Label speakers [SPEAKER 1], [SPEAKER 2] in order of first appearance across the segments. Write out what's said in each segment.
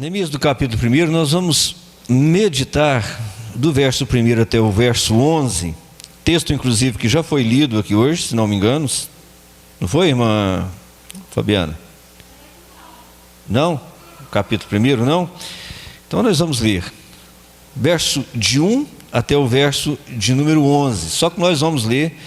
[SPEAKER 1] Neemias do capítulo 1, nós vamos meditar do verso 1 até o verso 11, texto inclusive que já foi lido aqui hoje, se não me engano. Não foi, irmã Fabiana? Não? Capítulo 1, não? Então nós vamos ler verso de 1 até o verso de número 11, só que nós vamos ler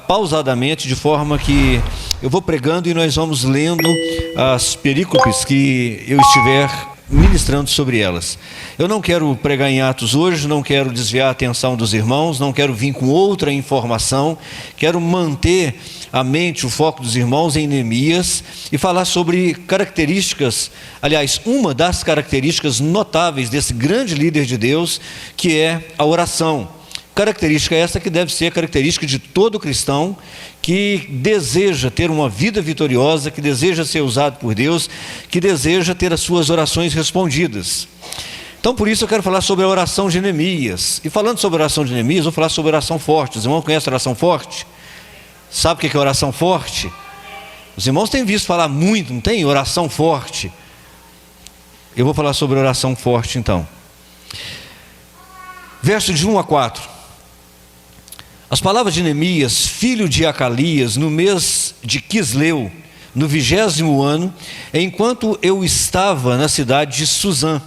[SPEAKER 1] pausadamente, de forma que eu vou pregando e nós vamos lendo as perícopes que eu estiver ministrando sobre elas. Eu não quero pregar em Atos hoje, não quero desviar a atenção dos irmãos, não quero vir com outra informação, quero manter a mente, o foco dos irmãos em Neemias e falar sobre características, aliás, uma das características notáveis desse grande líder de Deus, que é a oração. Característica essa que deve ser a característica de todo cristão que deseja ter uma vida vitoriosa, que deseja ser usado por Deus, que deseja ter as suas orações respondidas. Então, por isso eu quero falar sobre a oração de Neemias. E falando sobre a oração de Neemias, vou falar sobre oração forte. Os irmãos conhecem a oração forte? Sabe o que é oração forte? Os irmãos têm visto falar muito, não tem? Oração forte. Eu vou falar sobre oração forte então. Verso de 1 a 4. As palavras de Neemias, filho de Acalias, no mês de Quisleu, no 20º ano, enquanto eu estava na cidade de Suzã,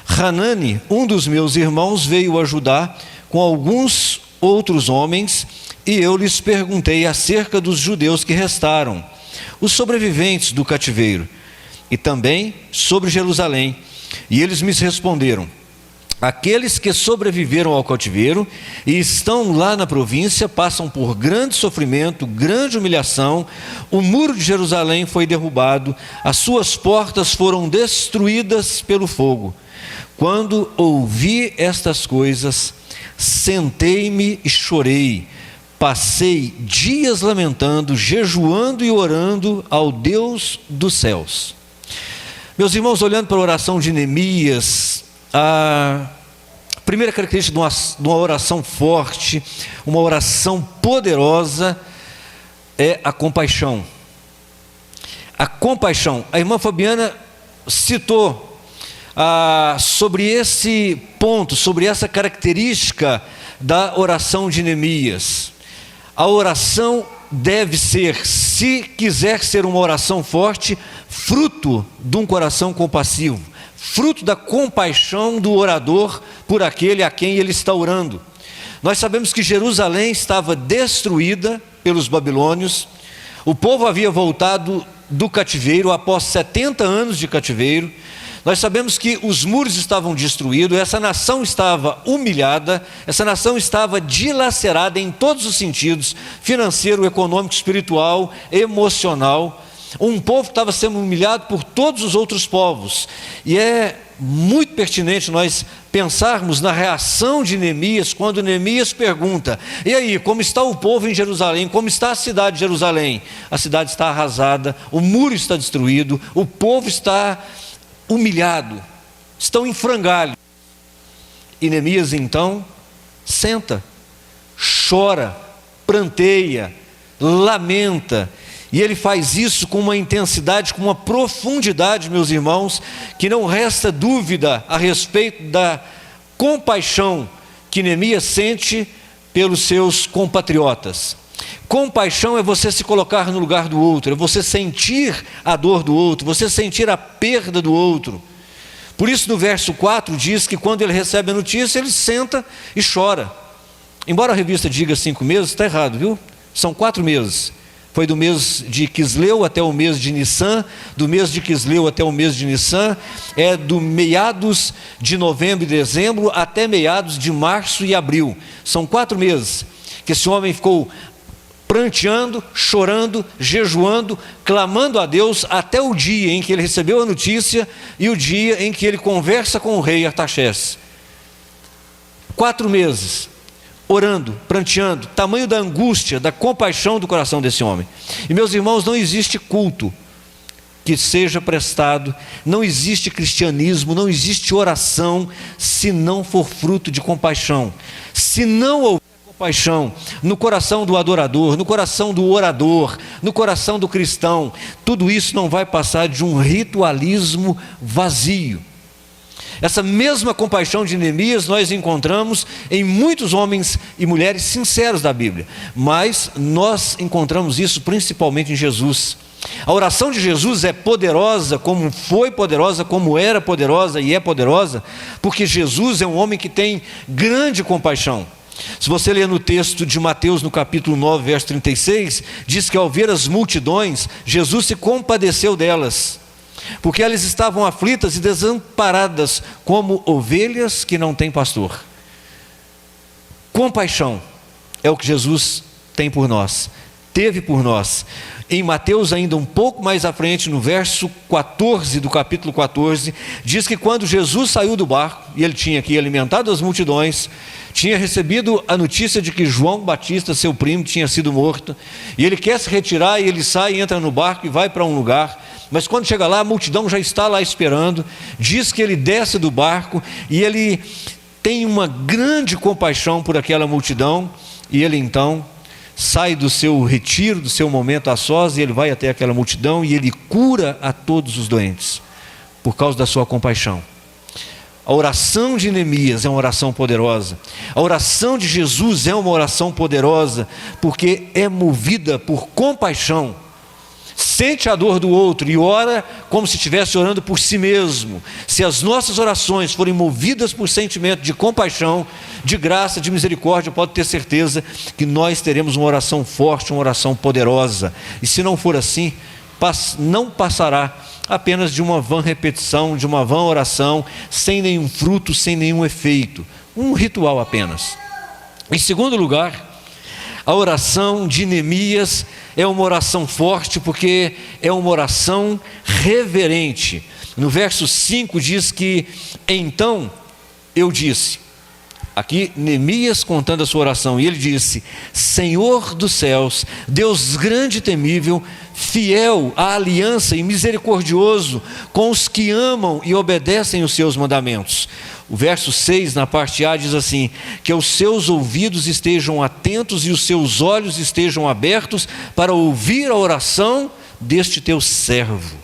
[SPEAKER 1] Hanani, um dos meus irmãos, veio ajudar com alguns outros homens, e eu lhes perguntei acerca dos judeus que restaram, os sobreviventes do cativeiro, e também sobre Jerusalém. E eles me responderam: aqueles que sobreviveram ao cativeiro e estão lá na província passam por grande sofrimento, grande humilhação. O muro de Jerusalém foi derrubado, as suas portas foram destruídas pelo fogo. Quando ouvi estas coisas, sentei-me e chorei. Passei dias lamentando, jejuando e orando ao Deus dos céus. Meus irmãos, olhando para a oração de Neemias, a primeira característica de uma oração forte, uma oração poderosa, é a compaixão. A compaixão. A irmã Fabiana citou sobre esse ponto, sobre essa característica da oração de Neemias. A oração deve ser, se quiser ser uma oração forte, fruto de um coração compassivo, fruto da compaixão do orador por aquele a quem ele está orando. Nós sabemos que Jerusalém estava destruída pelos babilônios, o povo havia voltado do cativeiro após 70 anos de cativeiro. Nós sabemos que os muros estavam destruídos, essa nação estava humilhada, essa nação estava dilacerada em todos os sentidos, financeiro, econômico, espiritual, emocional. Um povo estava sendo humilhado por todos os outros povos. E é muito pertinente nós pensarmos na reação de Neemias, quando Neemias pergunta: e aí, como está o povo em Jerusalém? Como está a cidade de Jerusalém? A cidade está arrasada, o muro está destruído, o povo está humilhado, estão em frangalho. E Neemias então senta, chora, pranteia, lamenta. E ele faz isso com uma intensidade, com uma profundidade, meus irmãos, que não resta dúvida a respeito da compaixão que Neemias sente pelos seus compatriotas. Compaixão é você se colocar no lugar do outro, é você sentir a dor do outro, você sentir a perda do outro. Por isso no verso 4 diz que quando ele recebe a notícia, ele senta e chora. Embora a revista diga 5 meses, está errado, viu? São 4 meses. Foi do mês de Quisleu até o mês de Nissan, do mês de Quisleu até o mês de Nissan, é do meados de novembro e dezembro até meados de março e abril. São 4 meses que esse homem ficou pranteando, chorando, jejuando, clamando a Deus, até o dia em que ele recebeu a notícia e o dia em que ele conversa com o rei Artaxerxes. 4 meses. Orando, pranteando, tamanho da angústia, da compaixão do coração desse homem. E meus irmãos, não existe culto que seja prestado, não existe cristianismo, não existe oração, se não for fruto de compaixão. Se não houver compaixão no coração do adorador, no coração do orador, no coração do cristão, tudo isso não vai passar de um ritualismo vazio. Essa mesma compaixão de Neemias nós encontramos em muitos homens e mulheres sinceros da Bíblia, mas nós encontramos isso principalmente em Jesus. A oração de Jesus é poderosa, como foi poderosa, como era poderosa e é poderosa, porque Jesus é um homem que tem grande compaixão. Se você ler no texto de Mateus, no capítulo 9, verso 36, diz que ao ver as multidões, Jesus se compadeceu delas, porque elas estavam aflitas e desamparadas, como ovelhas que não têm pastor. Compaixão é o que Jesus tem por nós, teve por nós. Em Mateus, ainda um pouco mais à frente, no verso 14 do capítulo 14, diz que quando Jesus saiu do barco, e ele tinha aqui alimentado as multidões, tinha recebido a notícia de que João Batista, seu primo, tinha sido morto, e ele quer se retirar, e ele sai, entra no barco e vai para um lugar, mas quando chega lá, a multidão já está lá esperando. Diz que ele desce do barco, e ele tem uma grande compaixão por aquela multidão, e ele então sai do seu retiro, do seu momento a sós, e ele vai até aquela multidão, e ele cura a todos os doentes, por causa da sua compaixão. A oração de Neemias é uma oração poderosa. A oração de Jesus é uma oração poderosa, porque é movida por compaixão. Sente a dor do outro e ora como se estivesse orando por si mesmo. Se as nossas orações forem movidas por sentimento de compaixão, de graça, de misericórdia, pode ter certeza que nós teremos uma oração forte, uma oração poderosa. E se não for assim, não passará apenas de uma vã repetição, de uma vã oração, sem nenhum fruto, sem nenhum efeito. Um ritual apenas. Em segundo lugar, a oração de Neemias é uma oração forte, porque é uma oração reverente. No verso 5 diz que, então eu disse, aqui Neemias contando a sua oração, e ele disse: Senhor dos céus, Deus grande e temível, fiel à aliança e misericordioso com os que amam e obedecem os seus mandamentos. O verso 6, na parte A, diz assim: que os seus ouvidos estejam atentos e os seus olhos estejam abertos para ouvir a oração deste teu servo.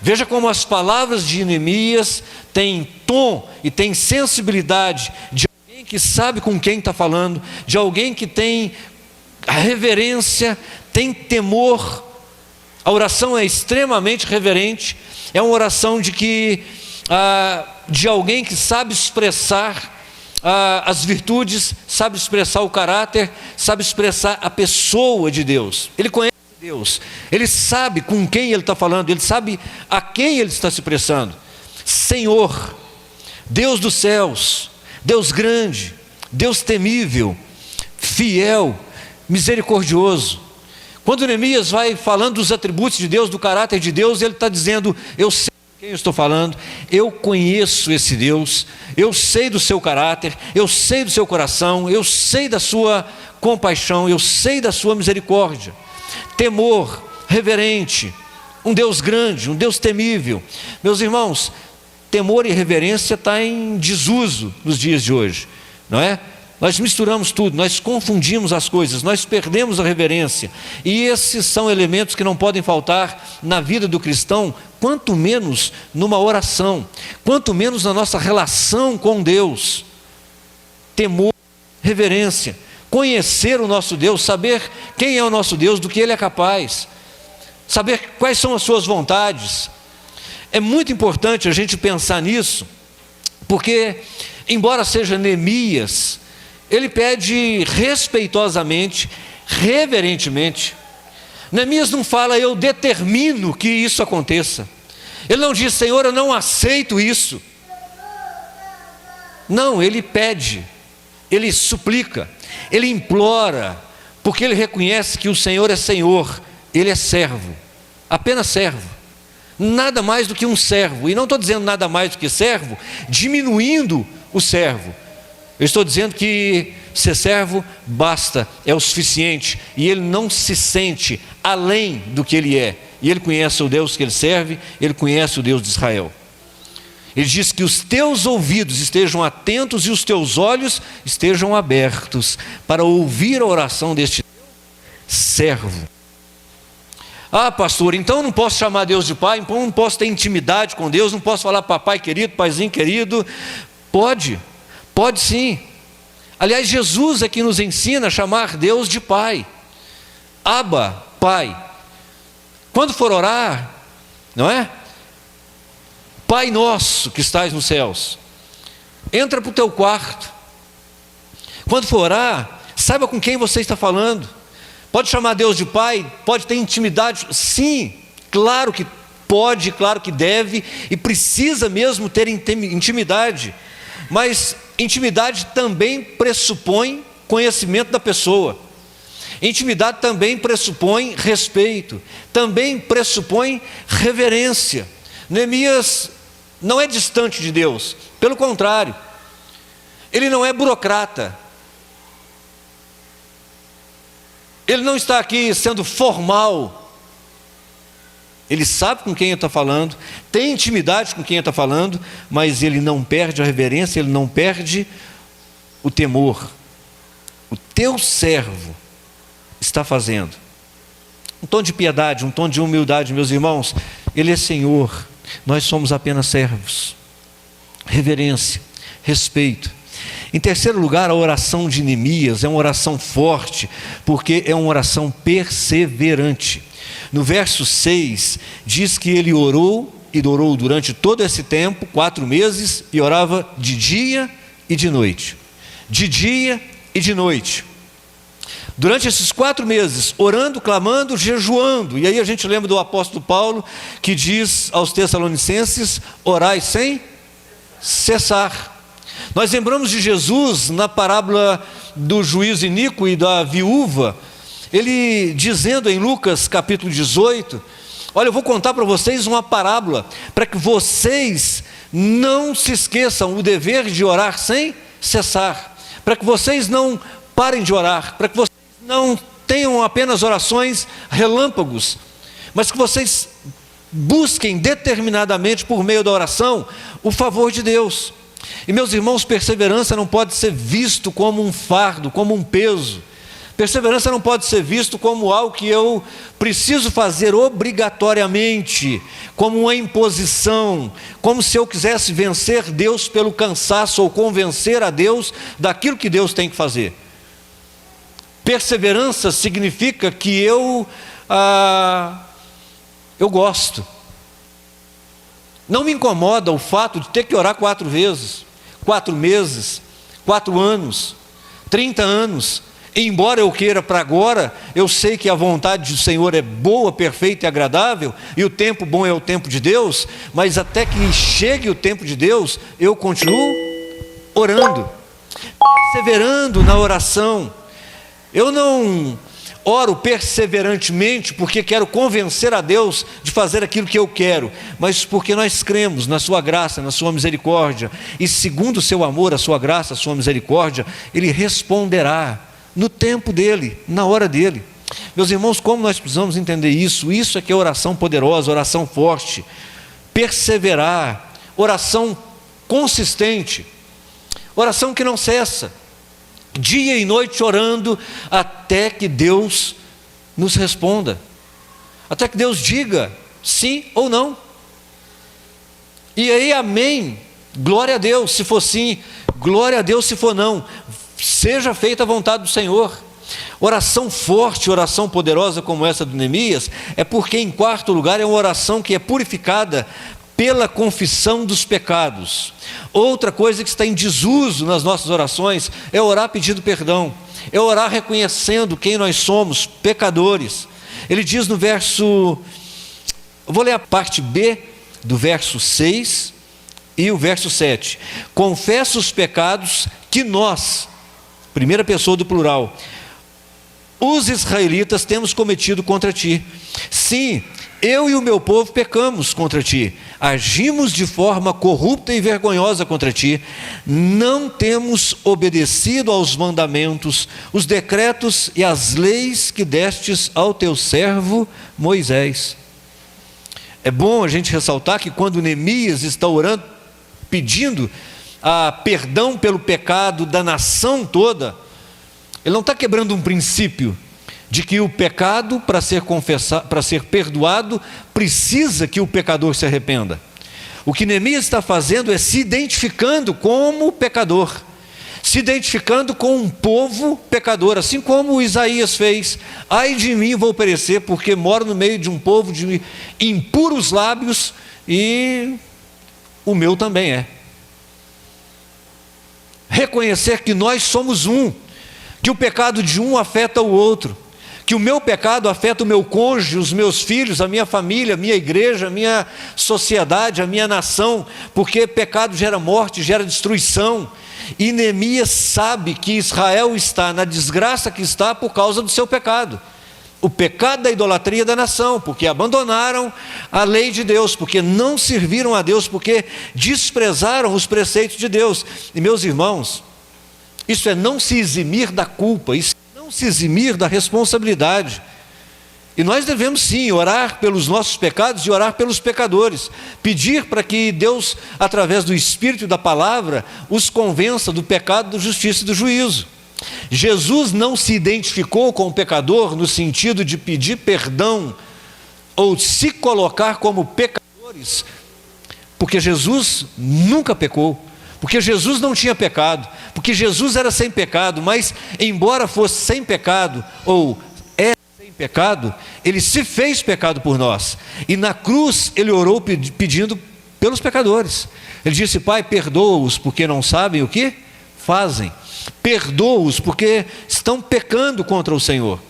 [SPEAKER 1] Veja como as palavras de Neemias têm tom e têm sensibilidade de alguém que sabe com quem está falando, de alguém que tem a reverência, tem temor. A oração é extremamente reverente, é uma oração de alguém que sabe expressar as virtudes, sabe expressar o caráter, sabe expressar a pessoa de Deus. Ele conhece Deus, ele sabe com quem ele está falando, ele sabe a quem ele está se expressando. Senhor, Deus dos céus, Deus grande, Deus temível, fiel, misericordioso. Quando Neemias vai falando dos atributos de Deus, do caráter de Deus, ele está dizendo: eu sei com quem eu estou falando, eu conheço esse Deus, eu sei do seu caráter, eu sei do seu coração, eu sei da sua compaixão, eu sei da sua misericórdia. Temor, reverente, um Deus grande, um Deus temível. Meus irmãos, temor e reverência está em desuso nos dias de hoje, não é? Nós misturamos tudo, nós confundimos as coisas, nós perdemos a reverência, e esses são elementos que não podem faltar na vida do cristão, quanto menos numa oração, quanto menos na nossa relação com Deus. Temor, reverência, conhecer o nosso Deus, saber quem é o nosso Deus, do que Ele é capaz, saber quais são as suas vontades. É muito importante a gente pensar nisso, porque embora seja Neemias, ele pede respeitosamente, reverentemente. Neemias não fala: eu determino que isso aconteça. Ele não diz: Senhor, eu não aceito isso. Não, ele pede, ele suplica, ele implora, porque ele reconhece que o Senhor é Senhor, ele é servo, apenas servo, nada mais do que um servo. E não estou dizendo nada mais do que servo, diminuindo o servo. Eu estou dizendo que ser servo basta, é o suficiente, e ele não se sente além do que ele é, e ele conhece o Deus que ele serve, ele conhece o Deus de Israel. Ele diz que os teus ouvidos estejam atentos e os teus olhos estejam abertos para ouvir a oração deste servo. Ah, pastor, então eu não posso chamar Deus de pai, então eu não posso ter intimidade com Deus, não posso falar papai querido, paizinho querido. Pode sim. Aliás, Jesus é que nos ensina a chamar Deus de pai. Abba, pai. Quando for orar, não é? Pai nosso que estás nos céus, entra para o teu quarto. Quando for orar, saiba com quem você está falando. Pode chamar Deus de pai, pode ter intimidade. Sim, claro que pode, claro que deve e precisa mesmo ter intimidade. Mas intimidade também pressupõe conhecimento da pessoa. Intimidade também pressupõe respeito, também pressupõe reverência. Neemias não é distante de Deus, pelo contrário, ele não é burocrata. Ele não está aqui sendo formal. Ele sabe com quem ele está falando, tem intimidade com quem ele está falando, mas ele não perde a reverência, ele não perde o temor. O teu servo está fazendo. Um tom de piedade, um tom de humildade, meus irmãos. Ele é Senhor, nós somos apenas servos. Reverência, respeito. Em terceiro lugar, a oração de Neemias é uma oração forte, porque é uma oração perseverante. No verso 6, diz que ele orou durante todo esse tempo, 4 meses, e orava de dia e de noite. De dia e de noite. Durante esses 4 meses, orando, clamando, jejuando. E aí a gente lembra do apóstolo Paulo, que diz aos Tessalonicenses: orai sem cessar. Nós lembramos de Jesus na parábola do juiz iníquo e da viúva, ele dizendo em Lucas capítulo 18, olha, eu vou contar para vocês uma parábola, para que vocês não se esqueçam o dever de orar sem cessar, para que vocês não parem de orar, para que vocês não tenham apenas orações relâmpagos, mas que vocês busquem determinadamente por meio da oração o favor de Deus. E meus irmãos, perseverança não pode ser visto como um fardo, como um peso. Perseverança não pode ser visto como algo que eu preciso fazer obrigatoriamente, como uma imposição, como se eu quisesse vencer Deus pelo cansaço ou convencer a Deus daquilo que Deus tem que fazer. Perseverança significa que eu gosto. Não me incomoda o fato de ter que orar 4 vezes, 4 meses, 4 anos, 30 anos. Embora eu queira para agora, eu sei que a vontade do Senhor é boa, perfeita e agradável, e o tempo bom é o tempo de Deus, mas até que chegue o tempo de Deus, eu continuo orando, perseverando na oração. Eu não oro perseverantemente porque quero convencer a Deus de fazer aquilo que eu quero, mas porque nós cremos na sua graça, na sua misericórdia, e segundo o seu amor, a sua graça, a sua misericórdia, Ele responderá no tempo dEle, na hora dEle. Meus irmãos, como nós precisamos entender isso? Isso é que é oração poderosa, oração forte, perseverar, oração consistente, oração que não cessa, dia e noite orando, até que Deus nos responda, até que Deus diga sim ou não. E aí, amém, glória a Deus se for sim, glória a Deus se for não, seja feita a vontade do Senhor. Oração forte, oração poderosa como essa do Neemias, é porque, em quarto lugar, é uma oração que é purificada pela confissão dos pecados. Outra coisa que está em desuso nas nossas orações é orar pedindo perdão, é orar reconhecendo quem nós somos, pecadores. Ele diz no verso, eu vou ler a parte B do verso 6 e o verso 7. Confessa os pecados que nós, primeira pessoa do plural, os israelitas temos cometido contra ti. Sim, eu e o meu povo pecamos contra ti, agimos de forma corrupta e vergonhosa contra ti, não temos obedecido aos mandamentos, os decretos e as leis que destes ao teu servo Moisés. É bom a gente ressaltar que quando Neemias está orando pedindo perdão pelo pecado da nação toda, ele não está quebrando um princípio de que o pecado, para ser confessado, para ser perdoado, precisa que o pecador se arrependa. O que Neemias está fazendo é se identificando como pecador, se identificando com um povo pecador, assim como Isaías fez. Ai de mim, vou perecer, porque moro no meio de um povo de impuros lábios, e o meu também é. Reconhecer que nós somos um, que o pecado de um afeta o outro, que o meu pecado afeta o meu cônjuge, os meus filhos, a minha família, a minha igreja, a minha sociedade, a minha nação, porque pecado gera morte, gera destruição. E Neemias sabe que Israel está na desgraça que está por causa do seu pecado. O pecado da idolatria da nação, porque abandonaram a lei de Deus, porque não serviram a Deus, porque desprezaram os preceitos de Deus. E meus irmãos, isso é não se eximir da culpa, isso é não se eximir da responsabilidade. E nós devemos sim orar pelos nossos pecados e orar pelos pecadores, pedir para que Deus, através do Espírito e da palavra, os convença do pecado, da justiça e do juízo. Jesus não se identificou com o pecador no sentido de pedir perdão ou se colocar como pecadores, porque Jesus nunca pecou, porque Jesus não tinha pecado, porque Jesus era sem pecado, mas embora fosse sem pecado ou é sem pecado, ele se fez pecado por nós, e na cruz ele orou pedindo pelos pecadores. Ele disse: Pai, perdoa-os porque não sabem o que fazem, perdoa-os porque estão pecando contra o Senhor.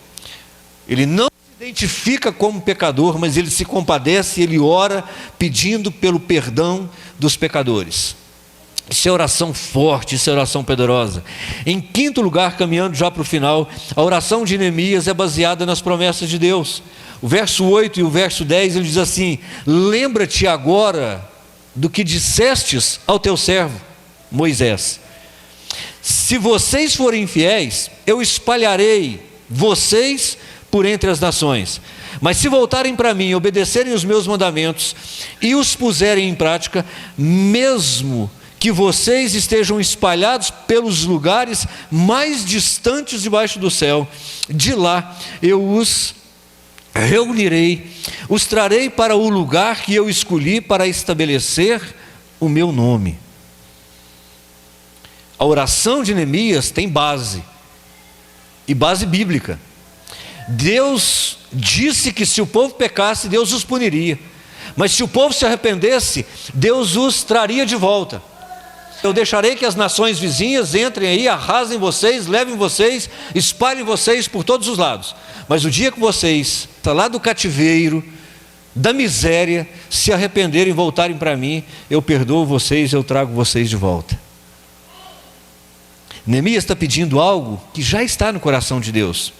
[SPEAKER 1] Ele não se identifica como pecador, mas ele se compadece e ele ora pedindo pelo perdão dos pecadores. Isso é oração forte, isso é oração poderosa. Em quinto lugar, caminhando já para o final, a oração de Neemias é baseada nas promessas de Deus. O verso 8 e o verso 10, ele diz assim: lembra-te agora do que dissestes ao teu servo Moisés. Se vocês forem fiéis, eu espalharei vocês por entre as nações. Mas se voltarem para mim, obedecerem os meus mandamentos e os puserem em prática, mesmo que vocês estejam espalhados pelos lugares mais distantes debaixo do céu, de lá eu os reunirei, os trarei para o lugar que eu escolhi para estabelecer o meu nome. A oração de Neemias tem base, e base bíblica. Deus disse que se o povo pecasse, Deus os puniria, mas se o povo se arrependesse, Deus os traria de volta. Eu deixarei que as nações vizinhas entrem aí, arrasem vocês, levem vocês, espalhem vocês por todos os lados, mas o dia que vocês, lá do cativeiro, da miséria, se arrependerem e voltarem para mim, eu perdoo vocês, eu trago vocês de volta. Neemias está pedindo algo que já está no coração de Deus.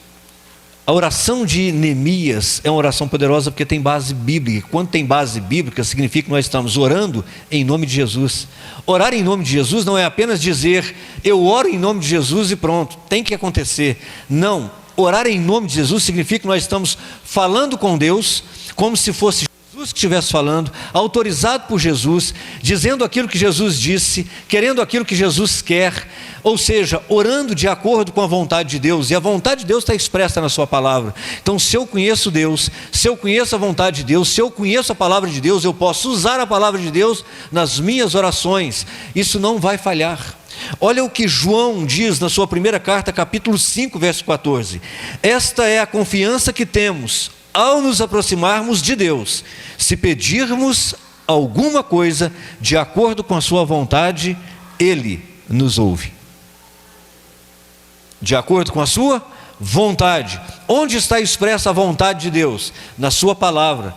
[SPEAKER 1] A oração de Neemias é uma oração poderosa porque tem base bíblica. Quando tem base bíblica, significa que nós estamos orando em nome de Jesus. Orar em nome de Jesus não é apenas dizer, eu oro em nome de Jesus e pronto, tem que acontecer. Não, orar em nome de Jesus significa que nós estamos falando com Deus como se fosse Jesus que estivesse falando, autorizado por Jesus, dizendo aquilo que Jesus disse, querendo aquilo que Jesus quer, ou seja, orando de acordo com a vontade de Deus, e a vontade de Deus está expressa na sua palavra. Então, se eu conheço Deus, se eu conheço a vontade de Deus, se eu conheço a palavra de Deus, eu posso usar a palavra de Deus nas minhas orações, isso não vai falhar. Olha o que João diz na sua primeira carta, capítulo 5, verso 14: esta é a confiança que temos ao nos aproximarmos de Deus, se pedirmos alguma coisa de acordo com a sua vontade, Ele nos ouve. De acordo com a sua vontade. Onde está expressa a vontade de Deus? Na sua palavra.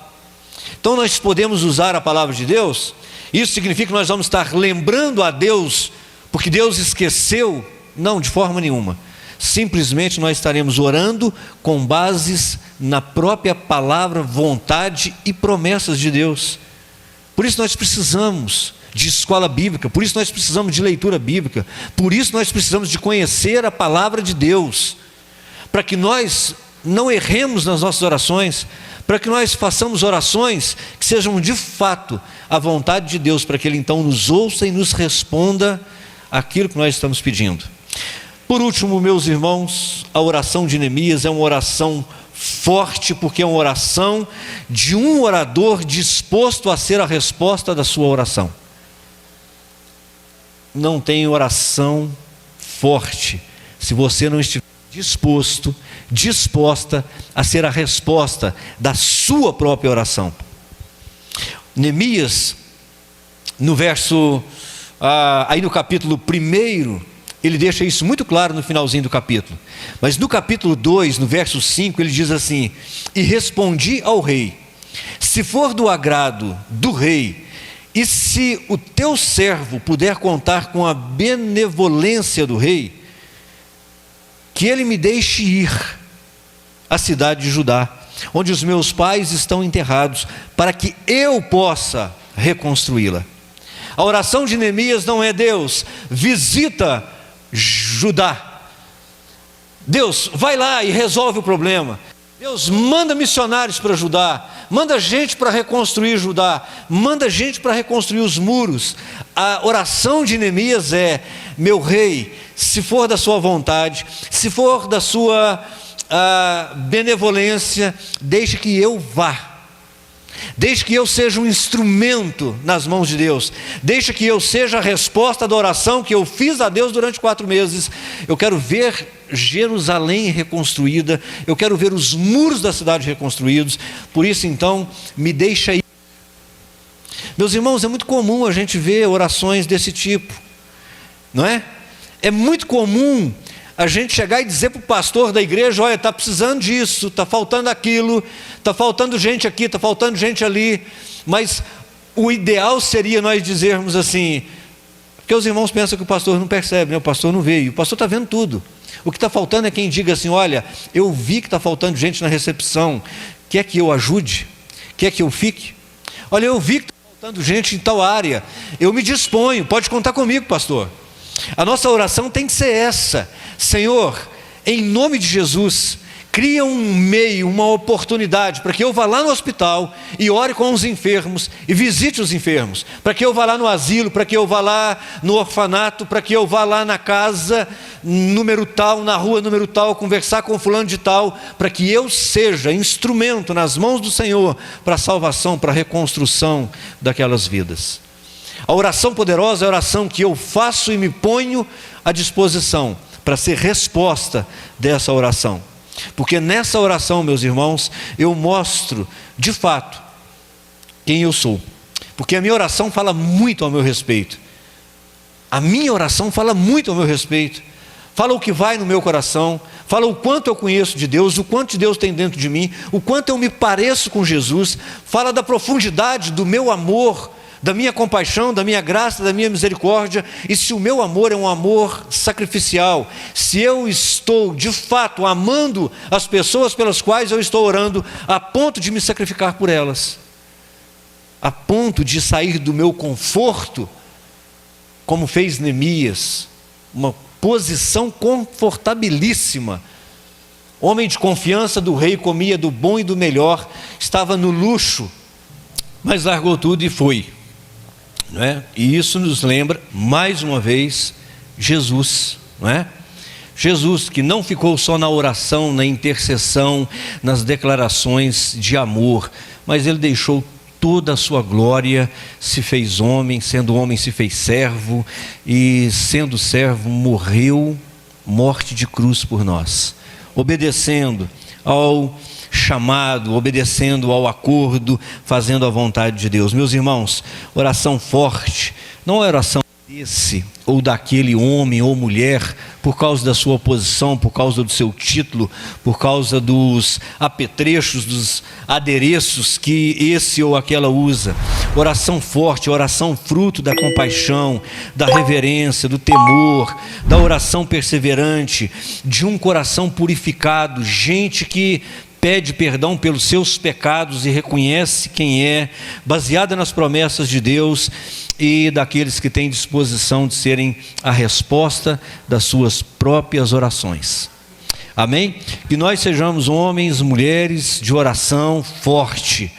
[SPEAKER 1] Então nós podemos usar a palavra de Deus. Isso significa que nós vamos estar lembrando a Deus porque Deus esqueceu? Não, de forma nenhuma. Simplesmente nós estaremos orando com bases na própria palavra, vontade e promessas de Deus. Por isso nós precisamos de escola bíblica, por isso nós precisamos de leitura bíblica, por isso nós precisamos de conhecer a palavra de Deus, para que nós não erremos nas nossas orações, para que nós façamos orações que sejam de fato a vontade de Deus, para que Ele então nos ouça e nos responda aquilo que nós estamos pedindo. Por último, meus irmãos, a oração de Neemias é uma oração forte, porque é uma oração de um orador disposto a ser a resposta da sua oração. Não tem oração forte se você não estiver disposta a ser a resposta da sua própria oração. Neemias, no verso, aí no capítulo 1, ele deixa isso muito claro no finalzinho do capítulo. Mas no capítulo 2, no verso 5, ele diz assim: e respondi ao rei, se for do agrado do rei, e se o teu servo puder contar com a benevolência do rei, que ele me deixe ir à cidade de Judá, onde os meus pais estão enterrados, para que eu possa reconstruí-la. A oração de Neemias não é: Deus, visita Judá, Deus, vai lá e resolve o problema, Deus, manda missionários para Judá, manda gente para reconstruir Judá, manda gente para reconstruir os muros. A oração de Neemias é: meu rei, se for da sua vontade, se for da sua benevolência, deixe que eu vá, deixe que eu seja um instrumento nas mãos de Deus, deixe que eu seja a resposta da oração que eu fiz a Deus durante 4 meses. Eu quero ver Jerusalém reconstruída, eu quero ver os muros da cidade reconstruídos, por isso então me deixa ir. Meus irmãos, é muito comum a gente ver orações desse tipo, não é? É muito comum a gente chegar e dizer para o pastor da igreja: olha, está precisando disso, está faltando aquilo, está faltando gente aqui, está faltando gente ali. Mas o ideal seria nós dizermos assim, porque os irmãos pensam que o pastor não percebe, né? O pastor não vê, e o pastor está vendo tudo. O que está faltando é quem diga assim: olha, eu vi que está faltando gente na recepção, quer que eu ajude? Quer que eu fique? Olha, eu vi que está faltando gente em tal área, eu me disponho, pode contar comigo, pastor. A nossa oração tem que ser essa: Senhor, em nome de Jesus, cria um meio, uma oportunidade para que eu vá lá no hospital e ore com os enfermos e visite os enfermos, para que eu vá lá no asilo, para que eu vá lá no orfanato, para que eu vá lá na casa número tal, na rua número tal, conversar com fulano de tal, para que eu seja instrumento nas mãos do Senhor para a salvação, para a reconstrução daquelas vidas. A oração poderosa é a oração que eu faço e me ponho à disposição para ser resposta dessa oração. Porque nessa oração, meus irmãos, eu mostro de fato quem eu sou. Porque a minha oração fala muito ao meu respeito. A minha oração fala muito ao meu respeito. Fala o que vai no meu coração, fala o quanto eu conheço de Deus, o quanto de Deus tem dentro de mim, o quanto eu me pareço com Jesus, fala da profundidade do meu amor, da minha compaixão, da minha graça, da minha misericórdia. E se o meu amor é um amor sacrificial, se eu estou de fato amando as pessoas pelas quais eu estou orando, a ponto de me sacrificar por elas, a ponto de sair do meu conforto, como fez Neemias, uma posição confortabilíssima, homem de confiança do rei, comia do bom e do melhor, estava no luxo, mas largou tudo e foi. Não é? E isso nos lembra, mais uma vez, Jesus, não é? Jesus, que não ficou só na oração, na intercessão, nas declarações de amor, mas ele deixou toda a sua glória, se fez homem, sendo homem se fez servo, e sendo servo morreu morte de cruz por nós, obedecendo ao chamado, obedecendo ao acordo, fazendo a vontade de Deus. Meus irmãos, oração forte não é oração desse ou daquele homem ou mulher por causa da sua posição, por causa do seu título, por causa dos apetrechos, dos adereços que esse ou aquela usa. Oração forte, oração fruto da compaixão, da reverência, do temor, da oração perseverante, de um coração purificado, gente que pede perdão pelos seus pecados e reconhece quem é, baseada nas promessas de Deus, e daqueles que têm disposição de serem a resposta das suas próprias orações. Amém? Que nós sejamos homens, mulheres de oração forte,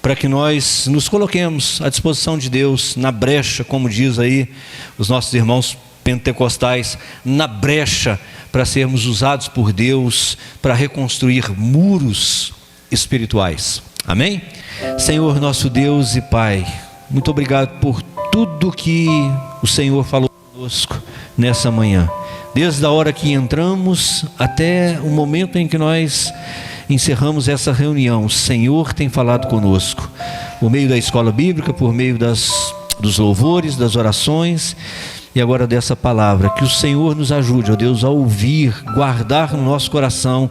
[SPEAKER 1] para que nós nos coloquemos à disposição de Deus, na brecha, como diz aí os nossos irmãos pentecostais, na brecha, para sermos usados por Deus, para reconstruir muros espirituais. Amém? Senhor nosso Deus e Pai, muito obrigado por tudo que o Senhor falou conosco nessa manhã. Desde a hora que entramos até o momento em que nós encerramos essa reunião, o Senhor tem falado conosco, por meio da escola bíblica, por meio dos louvores, das orações, e agora dessa palavra. Que o Senhor nos ajude, ó Deus, a ouvir, guardar no nosso coração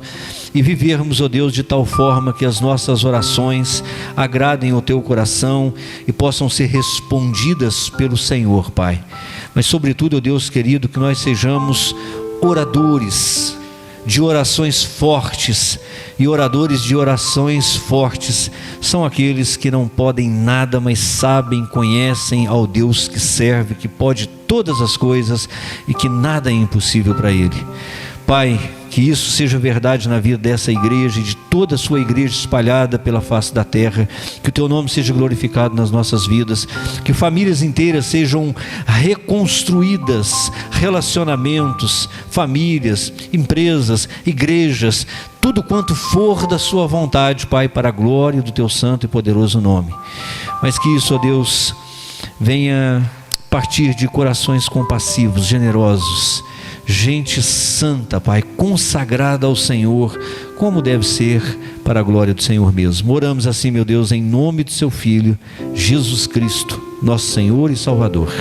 [SPEAKER 1] e vivermos, ó Deus, de tal forma que as nossas orações agradem ao teu coração e possam ser respondidas pelo Senhor, Pai. Mas sobretudo, ó Deus querido, que nós sejamos oradores de orações fortes, e oradores de orações fortes são aqueles que não podem nada, mas sabem, conhecem ao Deus que serve, que pode todas as coisas e que nada é impossível para Ele. Pai, que isso seja verdade na vida dessa igreja e de toda a sua igreja espalhada pela face da terra, que o teu nome seja glorificado nas nossas vidas, que famílias inteiras sejam reconstruídas, relacionamentos, famílias, empresas, igrejas, tudo quanto for da sua vontade, Pai, para a glória do teu santo e poderoso nome. Mas que isso, ó Deus, venha partir de corações compassivos, generosos, gente santa, Pai, consagrada ao Senhor, como deve ser para a glória do Senhor mesmo. Oramos assim, meu Deus, em nome do seu Filho, Jesus Cristo, nosso Senhor e Salvador.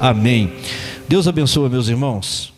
[SPEAKER 1] Amém. Deus abençoe, meus irmãos.